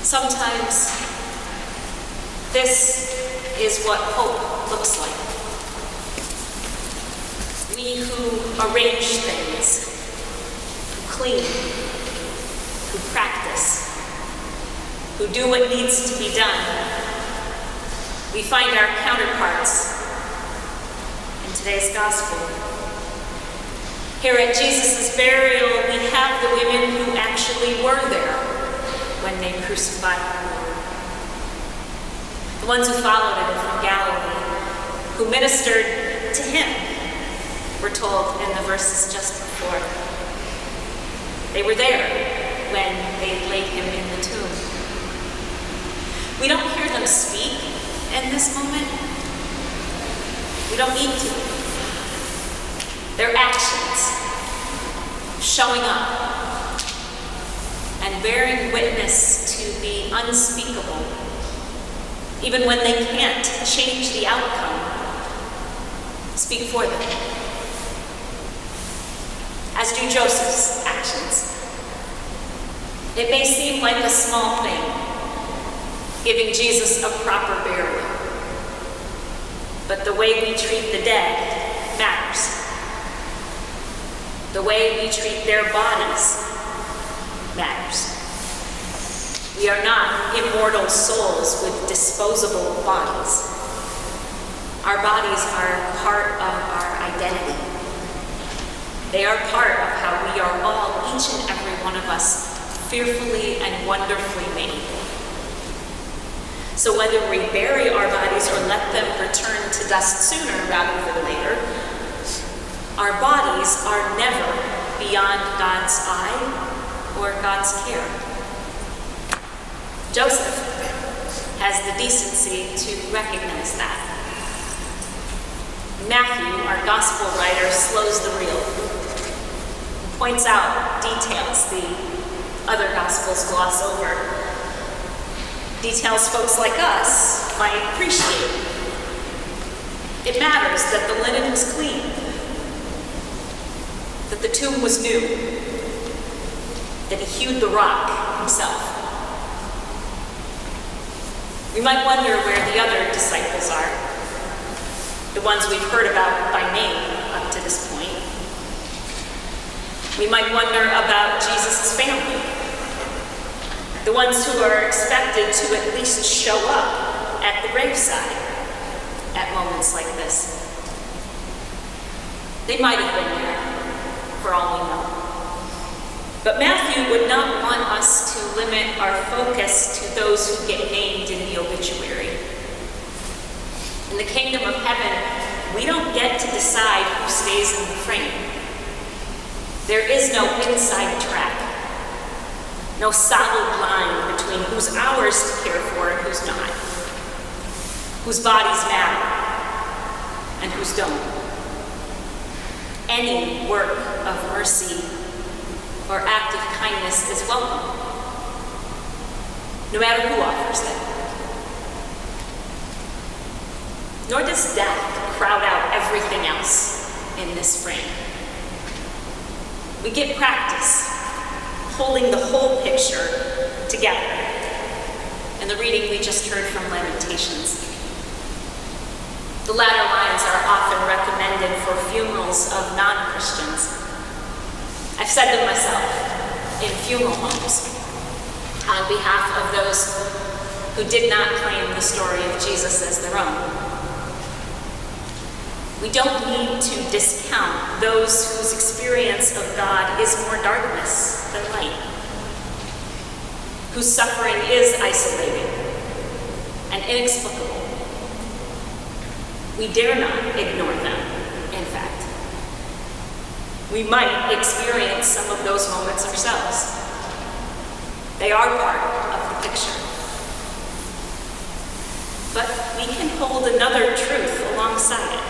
Sometimes this is what hope looks like. We who arrange things, who clean, who practice, who do what needs to be done, we find our counterparts in today's gospel. Here at Jesus' burial, we have the women who actually were there when they crucified our Lord. The ones who followed him from Galilee, who ministered to him, we're told in the verses just before. They were there when they laid him in the tomb. We don't hear them speak in this moment. We don't need to. Their actions, showing up and bearing witness to the unspeakable, even when they can't change the outcome, speak for them. As do Joseph's actions. It may seem like a small thing, giving Jesus a proper burial, but the way we treat the dead matters. The way we treat their bodies matters. We are not immortal souls with disposable bodies. Our bodies are part of our identity. They are part of how we are all, each and every one of us, fearfully and wonderfully made. So whether we bury our bodies or let them return to dust sooner rather than later, our bodies are never beyond God's eye or God's care. Joseph has the decency to recognize that. Matthew, our gospel writer, slows the reel, points out details the other gospels gloss over. Details folks like us might appreciate. It matters that the linen was clean, that the tomb was new, that he hewed the rock himself. We might wonder where the other disciples are, the ones we've heard about by name up to this point. We might wonder about Jesus' family, the ones who are expected to at least show up at the graveside at moments like this. They might have been there, for all we know. But Matthew would not want us to limit our focus to those who get named in the obituary. In the kingdom of heaven, we don't get to decide who stays in the frame. There is no inside track, no solid line between who's ours to care for and who's not, whose bodies matter and whose don't. Any work of mercy or act of kindness is welcome, no matter who offers it. Nor does death crowd out everything else in this frame. We get practice holding the whole picture together in the reading we just heard from Lamentations. The latter lines are often recommended for funerals of non-Christians. I've said them myself in funeral homes on behalf of those who did not claim the story of Jesus as their own. We don't need to discount those whose experience of God is more darkness than light, whose suffering is isolating and inexplicable. We dare not ignore them, in fact. We might experience some of those moments ourselves. They are part of the picture. But we can hold another truth alongside it,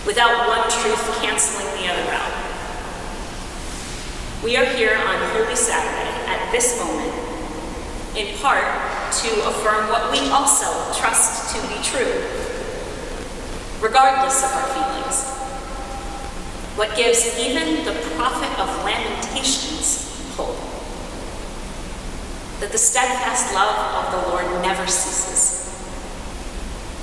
without one truth canceling the other out. We are here on Holy Saturday at this moment, in part to affirm what we also trust to be true, regardless of our feelings. What gives even the prophet of Lamentations hope. that the steadfast love of the Lord never ceases,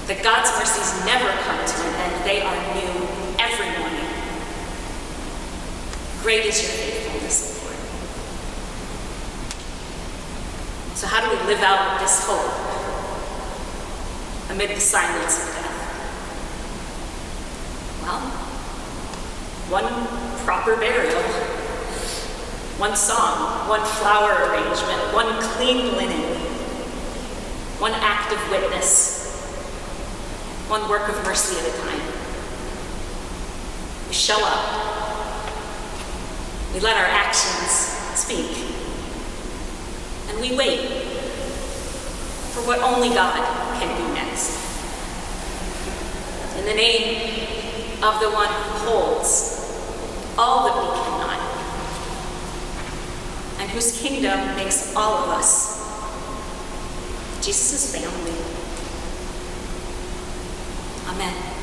that God's mercies never come to an end. They are new every morning. Great is your faithfulness, Lord. So how do we live out this hope amid the silence of death? Well, one proper burial, one song, one flower arrangement, one clean linen, one act of witness, one work of mercy at a time. We show up. We let our actions speak. And we wait for what only God can do next. In the name of the one who holds all that we cannot, and whose kingdom makes all of us Jesus' family. Amen.